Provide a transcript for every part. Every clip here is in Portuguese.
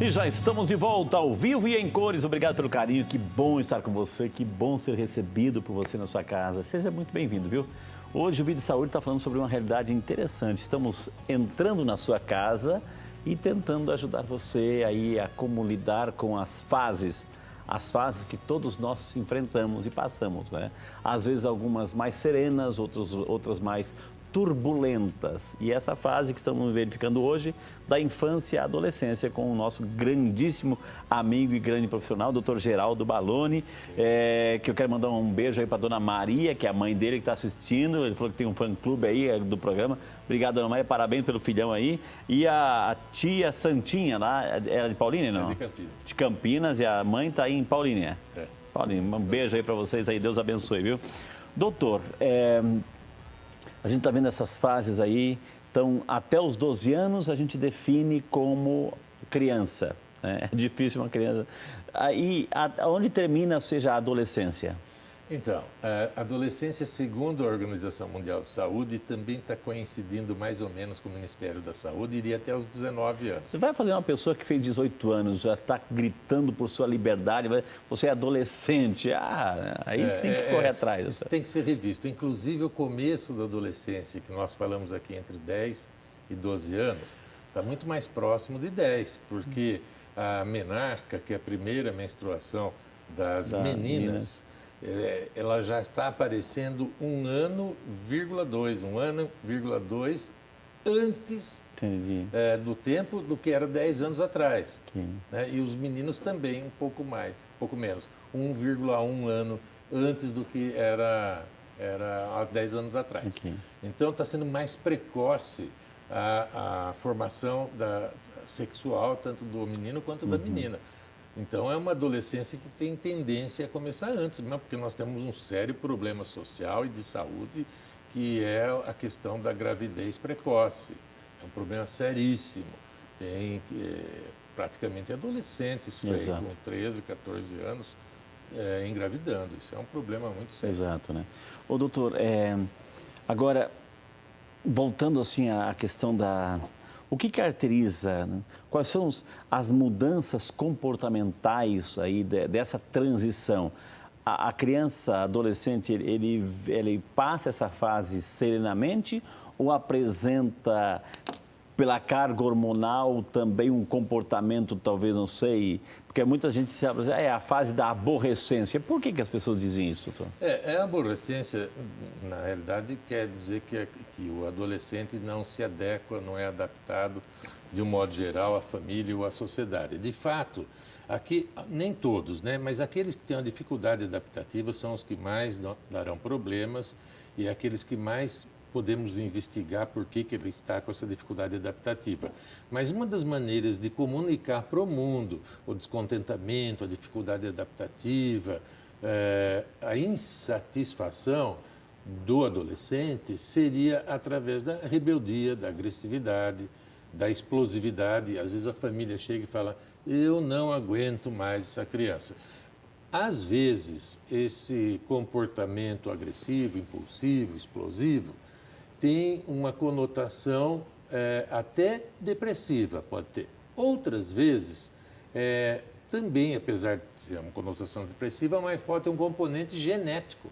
E já estamos de volta ao vivo e em cores. Obrigado pelo carinho, que bom estar com você, que bom ser recebido por você na sua casa. Seja muito bem-vindo, viu? Hoje o Vida e Saúde está falando sobre uma realidade interessante. Estamos entrando na sua casa e tentando ajudar você aí a como lidar com as fases que todos nós enfrentamos e passamos, né? Às vezes algumas mais serenas, outras mais turbulentas. E essa fase que estamos verificando hoje, da infância à adolescência, com o nosso grandíssimo amigo e grande profissional, Dr. Geraldo Baloni, que eu quero mandar um beijo aí para dona Maria, que é a mãe dele que está assistindo. Ele falou que tem um fã-clube aí do programa. Obrigado, dona Maria, parabéns pelo filhão aí. E a tia Santinha lá, ela é de Paulínia, não? É de Campinas. De Campinas, e a mãe está aí em Paulínia. É. Paulínia, um beijo aí para vocês aí, Deus abençoe, viu? Doutor, a gente está vendo essas fases aí, então até os 12 anos a gente define como criança, né? É difícil uma criança. Aí, onde termina, seja, a adolescência? Então, a adolescência, segundo a Organização Mundial de Saúde, também está coincidindo mais ou menos com o Ministério da Saúde, iria até os 19 anos. Você vai fazer uma pessoa que fez 18 anos, já está gritando por sua liberdade, você é adolescente, aí sim que correr atrás. Isso tem que ser revisto. Inclusive, o começo da adolescência, que nós falamos aqui entre 10 e 12 anos, está muito mais próximo de 10, porque a menarca, que é a primeira menstruação das meninas, ela já está aparecendo 1 ano, 1,2 antes do tempo do que era 10 anos atrás. Né? E os meninos também um pouco menos, 1,1 ano antes do que era há 10 anos atrás. Então está sendo mais precoce a formação sexual, tanto do menino quanto da menina. Então, é uma adolescência que tem tendência a começar antes, mesmo porque nós temos um sério problema social e de saúde, que é a questão da gravidez precoce. É um problema seríssimo. Tem praticamente adolescentes com 13, 14 anos engravidando. Isso é um problema muito sério. Exato, né? Ô, doutor, agora, voltando assim à questão o que caracteriza, né? Quais são as mudanças comportamentais aí dessa transição? A criança, adolescente, ele passa essa fase serenamente ou apresenta, pela carga hormonal, também um comportamento, talvez, não sei, porque muita gente sabe, é a fase da aborrecência. Por que as pessoas dizem isso, doutor? A aborrecência, na realidade, quer dizer que o adolescente não se adequa, não é adaptado, de um modo geral, à família ou à sociedade. De fato, aqui, nem todos, né? Mas aqueles que têm uma dificuldade adaptativa são os que mais darão problemas e aqueles que mais podemos investigar por que ele está com essa dificuldade adaptativa. Mas uma das maneiras de comunicar para o mundo o descontentamento, a dificuldade adaptativa, a insatisfação do adolescente seria através da rebeldia, da agressividade, da explosividade. Às vezes a família chega e fala, eu não aguento mais essa criança. Às vezes, esse comportamento agressivo, impulsivo, explosivo, tem uma conotação até depressiva, pode ter. Outras vezes, também, apesar de ser uma conotação depressiva, mais forte é um componente genético.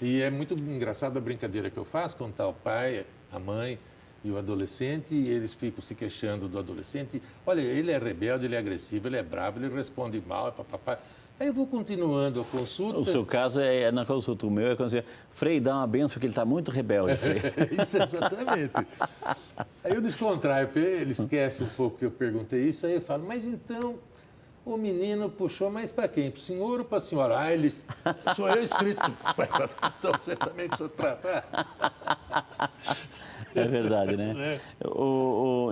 E é muito engraçado a brincadeira que eu faço quando está o pai, a mãe e o adolescente, e eles ficam se queixando do adolescente. Olha, ele é rebelde, ele é agressivo, ele é bravo, ele responde mal, papapá. Aí eu vou continuando a consulta. O seu caso é na consulta, o meu é quando você... Frei, dá uma benção que ele está muito rebelde, Frei. Isso, exatamente. Aí eu descontraio, ele esquece um pouco que eu perguntei isso, aí eu falo, mas então o menino puxou mais para quem? Para o senhor ou para a senhora? Ele... Sou eu escrito. Então você também precisa tratar. É verdade, né?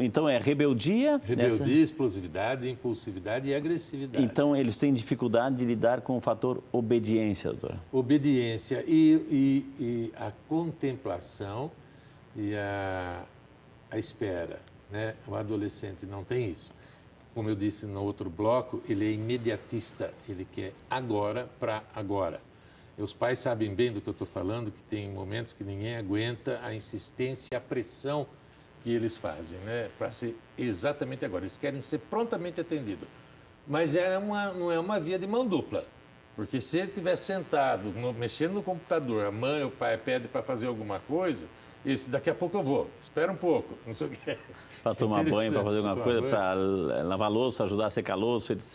Então é rebeldia? Rebeldia, explosividade, impulsividade e agressividade. Então eles têm dificuldade de lidar com o fator obediência, doutora? Obediência e a contemplação e a espera, né? O adolescente não tem isso. Como eu disse no outro bloco, ele é imediatista, ele quer agora para agora. E os pais sabem bem do que eu estou falando, que tem momentos que ninguém aguenta a insistência e a pressão que eles fazem, né? Para ser exatamente agora. Eles querem ser prontamente atendidos. Mas não é uma via de mão dupla. Porque se ele estiver sentado, mexendo no computador, a mãe ou o pai pede para fazer alguma coisa, daqui a pouco eu vou, espera um pouco, não sei o quê. Para tomar banho, para fazer alguma coisa, para lavar louça, ajudar a secar louça, etc.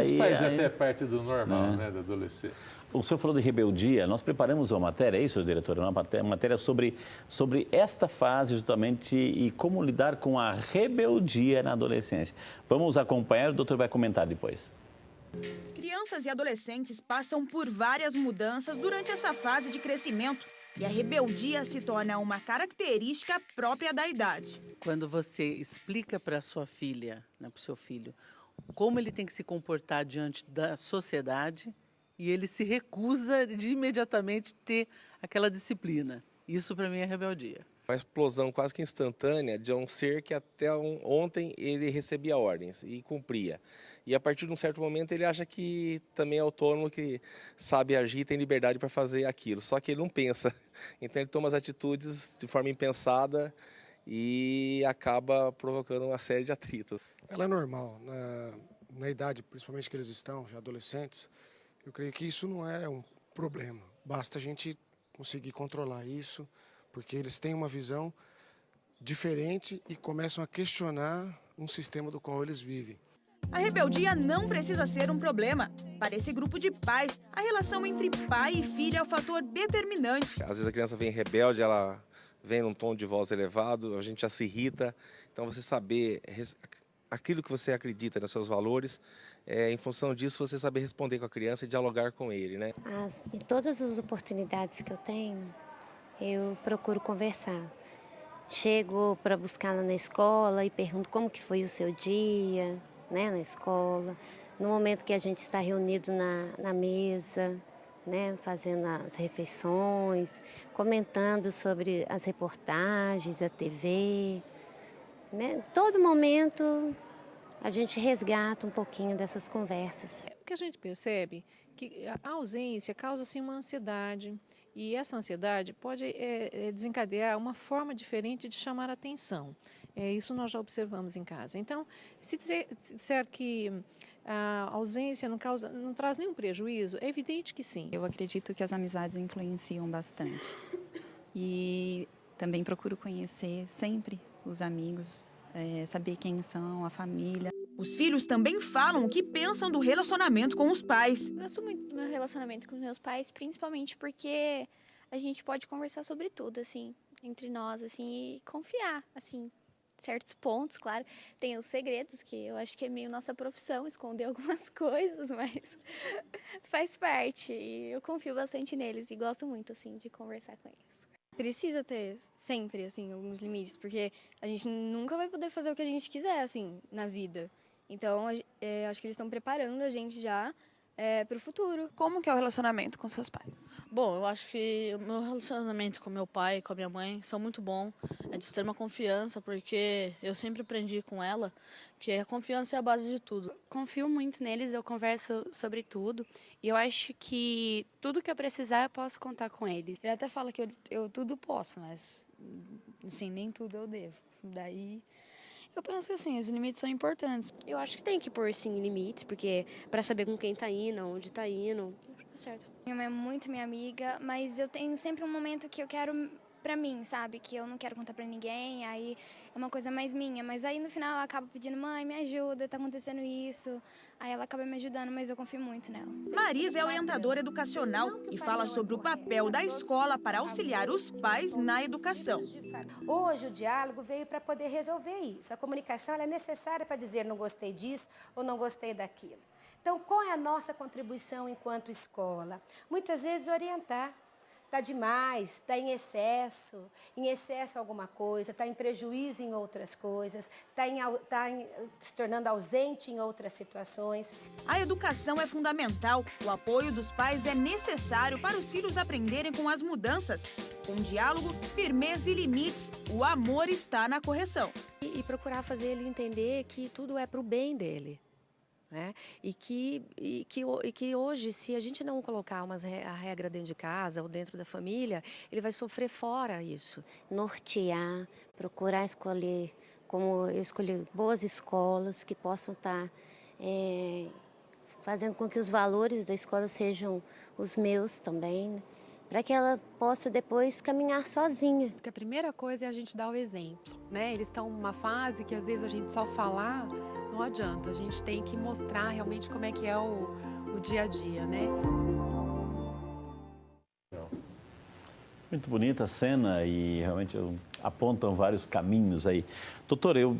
Isso faz até parte do normal, né, da adolescência. O senhor falou de rebeldia, nós preparamos uma matéria, é isso, diretor? Uma matéria sobre esta fase justamente e como lidar com a rebeldia na adolescência. Vamos acompanhar, o doutor vai comentar depois. Crianças e adolescentes passam por várias mudanças durante essa fase de crescimento e a rebeldia se torna uma característica própria da idade. Quando você explica para sua filha, né, para o seu filho, como ele tem que se comportar diante da sociedade e ele se recusa de imediatamente ter aquela disciplina. Isso para mim é rebeldia. Uma explosão quase que instantânea de um ser que até ontem ele recebia ordens e cumpria. E a partir de um certo momento ele acha que também é autônomo, que sabe agir, tem liberdade para fazer aquilo. Só que ele não pensa. Então ele toma as atitudes de forma impensada e acaba provocando uma série de atritos. Ela é normal. Na idade, principalmente que eles estão, já adolescentes, eu creio que isso não é um problema. Basta a gente conseguir controlar isso, porque eles têm uma visão diferente e começam a questionar um sistema do qual eles vivem. A rebeldia não precisa ser um problema. Para esse grupo de pais, a relação entre pai e filha é o fator determinante. Às vezes a criança vem rebelde, ela vem num tom de voz elevado, a gente já se irrita. Então você saber aquilo que você acredita nos seus valores, em função disso você saber responder com a criança e dialogar com ele, né? Em todas as oportunidades que eu tenho, eu procuro conversar. Chego para buscá-la na escola e pergunto como que foi o seu dia, né, na escola. No momento que a gente está reunido na mesa, né, fazendo as refeições, comentando sobre as reportagens, a TV. Né? Todo momento a gente resgata um pouquinho dessas conversas. O que a gente percebe é que a ausência causa assim, uma ansiedade. E essa ansiedade pode desencadear uma forma diferente de chamar a atenção. Isso nós já observamos em casa. Então, se disser que a ausência não traz nenhum prejuízo, é evidente que sim. Eu acredito que as amizades influenciam bastante. E também procuro conhecer sempre os amigos, saber quem são, a família. Os filhos também falam o que pensam do relacionamento com os pais. Eu gosto muito do meu relacionamento com os meus pais, principalmente porque a gente pode conversar sobre tudo, assim, entre nós, assim, e confiar, assim, certos pontos, claro. Tem os segredos, que eu acho que é meio nossa profissão, esconder algumas coisas, mas faz parte. E eu confio bastante neles e gosto muito, assim, de conversar com eles. Precisa ter sempre, assim, alguns limites, porque a gente nunca vai poder fazer o que a gente quiser, assim, na vida. Então, acho que eles estão preparando a gente já para o futuro. Como que é o relacionamento com seus pais? Bom, eu acho que o meu relacionamento com meu pai e com a minha mãe são muito bom. É de extrema confiança, porque eu sempre aprendi com ela que a confiança é a base de tudo. Confio muito neles, eu converso sobre tudo. E eu acho que tudo que eu precisar, eu posso contar com eles. Ele até fala que eu tudo posso, mas assim, nem tudo eu devo. Daí eu penso que assim, os limites são importantes. Eu acho que tem que pôr sim limites, porque para saber com quem tá indo, onde tá indo, tá certo. Minha mãe é muito minha amiga, mas eu tenho sempre um momento que eu quero pra mim, sabe? Que eu não quero contar pra ninguém, aí é uma coisa mais minha. Mas aí no final eu acabo pedindo, mãe, me ajuda, tá acontecendo isso. Aí ela acaba me ajudando, mas eu confio muito nela. Marisa é orientadora educacional e fala sobre o papel da escola para auxiliar os pais na educação. Hoje o diálogo veio para poder resolver isso. A comunicação ela é necessária para dizer não gostei disso ou não gostei daquilo. Então, qual é a nossa contribuição enquanto escola? Muitas vezes orientar. Está demais, está em excesso alguma coisa, está em prejuízo em outras coisas, está se tornando ausente em outras situações. A educação é fundamental, o apoio dos pais é necessário para os filhos aprenderem com as mudanças. Com diálogo, firmeza e limites, o amor está na correção. E procurar fazer ele entender que tudo é para o bem dele. né? E que hoje, se a gente não colocar a regra dentro de casa ou dentro da família, ele vai sofrer fora isso. Nortear, procurar escolher, como eu escolhi, boas escolas que possam estar fazendo com que os valores da escola sejam os meus também, né? Para que ela possa depois caminhar sozinha. Porque a primeira coisa é a gente dar o exemplo, né? Eles estão numa fase que às vezes a gente só falar não adianta, a gente tem que mostrar realmente como é que é o dia a dia, né? Muito bonita a cena e realmente apontam vários caminhos aí. Doutor, eu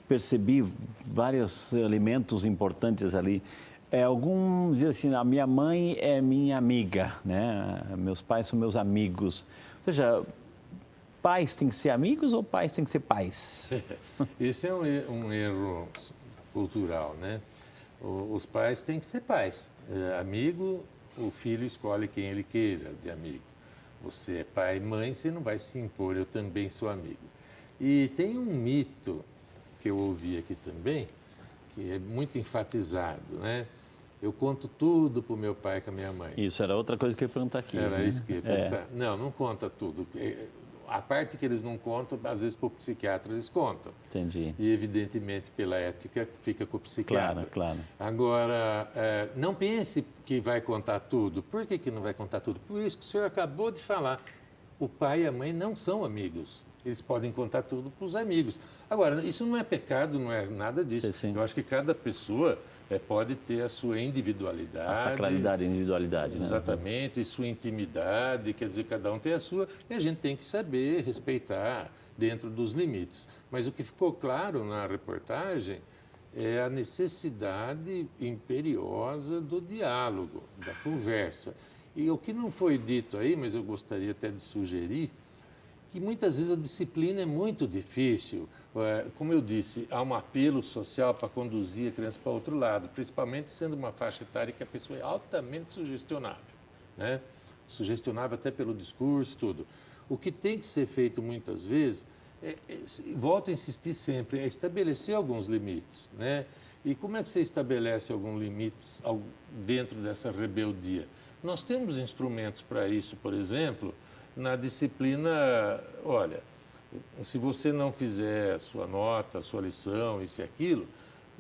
percebi vários elementos importantes ali. Alguns dizem assim, a minha mãe é minha amiga, né? Meus pais são meus amigos. Ou seja, pais têm que ser amigos ou pais têm que ser pais? Isso é um erro cultural, né? Os pais têm que ser pais. Amigo, o filho escolhe quem ele queira de amigo. Você é pai e mãe, você não vai se impor, eu também sou amigo. E tem um mito que eu ouvi aqui também, que é muito enfatizado, né? Eu conto tudo para o meu pai e para a minha mãe. Isso era outra coisa que eu ia perguntar aqui. Era né? isso que eu ia perguntar. Não conta tudo. A parte que eles não contam, às vezes para o psiquiatra eles contam. Entendi. E evidentemente pela ética fica com o psiquiatra. Claro. Agora, não pense que vai contar tudo. Por que não vai contar tudo? Por isso que o senhor acabou de falar. O pai e a mãe não são amigos. Eles podem contar tudo para os amigos. Agora, isso não é pecado, não é nada disso. Sim. Eu acho que cada pessoa pode ter a sua individualidade. A sacralidade e a individualidade, né? Exatamente, e sua intimidade, quer dizer, cada um tem a sua, e a gente tem que saber respeitar dentro dos limites. Mas o que ficou claro na reportagem é a necessidade imperiosa do diálogo, da conversa. E o que não foi dito aí, mas eu gostaria até de sugerir, que muitas vezes a disciplina é muito difícil. Como eu disse, há um apelo social para conduzir a criança para outro lado, principalmente sendo uma faixa etária que a pessoa é altamente sugestionável, né? Sugestionável até pelo discurso, tudo. O que tem que ser feito muitas vezes, volto a insistir sempre, é estabelecer alguns limites, né? E como é que você estabelece alguns limites dentro dessa rebeldia? Nós temos instrumentos para isso, por exemplo, na disciplina, olha, se você não fizer a sua nota, a sua lição, isso e aquilo,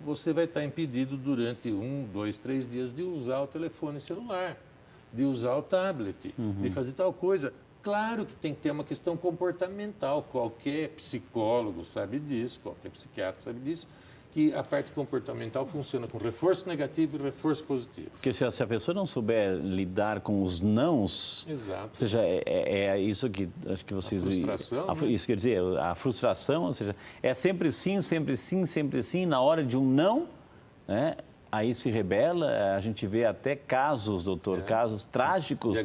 você vai estar impedido durante 1, 2, 3 dias de usar o telefone celular, de usar o tablet, de fazer tal coisa. Claro que tem que ter uma questão comportamental, qualquer psicólogo sabe disso, qualquer psiquiatra sabe disso, que a parte comportamental funciona com reforço negativo e reforço positivo. Porque se a pessoa não souber lidar com os nãos, exato. Ou seja, é isso que acho que vocês... A frustração, né? Isso quer dizer, a frustração, ou seja, é sempre sim, na hora de um não, né? Aí se rebela, a gente vê até casos, doutor, casos trágicos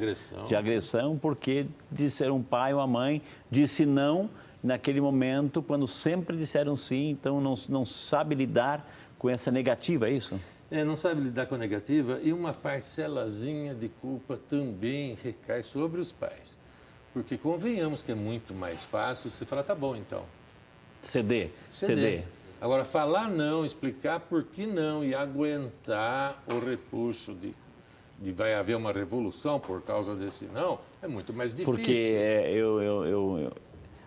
de agressão, porque disseram um pai ou a mãe disse não naquele momento, quando sempre disseram sim, então não sabe lidar com essa negativa, é isso? Não sabe lidar com a negativa e uma parcelazinha de culpa também recai sobre os pais. Porque convenhamos que é muito mais fácil você falar, tá bom então. Ceder. Agora, falar não, explicar por que não e aguentar o repuxo de vai haver uma revolução por causa desse não, é muito mais difícil. Porque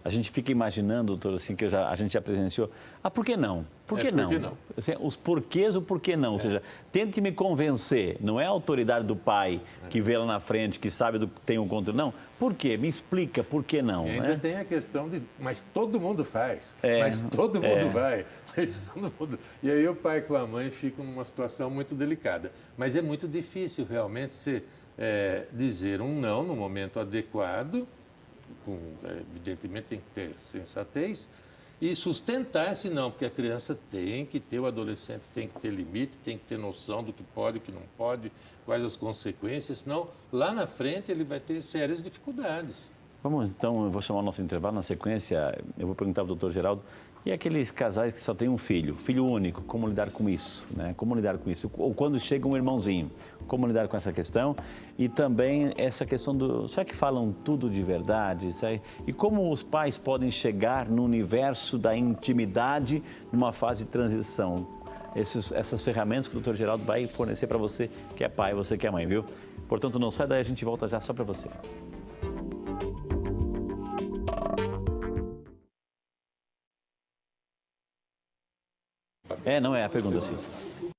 a gente fica imaginando, doutor, assim, que a gente já presenciou. Por que não? Por que não? Os porquês, o porquê não. Ou seja, tente me convencer. Não é a autoridade do pai que vê lá na frente, que sabe do que tem um controle. Não. Por quê? Me explica por que não. E ainda tem a questão de, mas todo mundo faz. Mas todo mundo vai. Mas todo mundo... E aí o pai com a mãe ficam numa situação muito delicada. Mas é muito difícil realmente dizer um não no momento adequado. Evidentemente tem que ter sensatez e sustentar esse não, porque a criança tem que ter, o adolescente tem que ter limite, tem que ter noção do que pode, o que não pode, quais as consequências, senão lá na frente ele vai ter sérias dificuldades. Vamos então, eu vou chamar o nosso intervalo, na sequência eu vou perguntar para o doutor Geraldo, e aqueles casais que só têm um filho único, como lidar com isso, né? Como lidar com isso? Ou quando chega um irmãozinho, como lidar com essa questão? E também essa questão do... Será que falam tudo de verdade? E como os pais podem chegar no universo da intimidade numa fase de transição? essas ferramentas que o Dr. Geraldo vai fornecer para você que é pai, você que é mãe, viu? Portanto, não sai daí, a gente volta já só para você. Não é a pergunta, Cícero.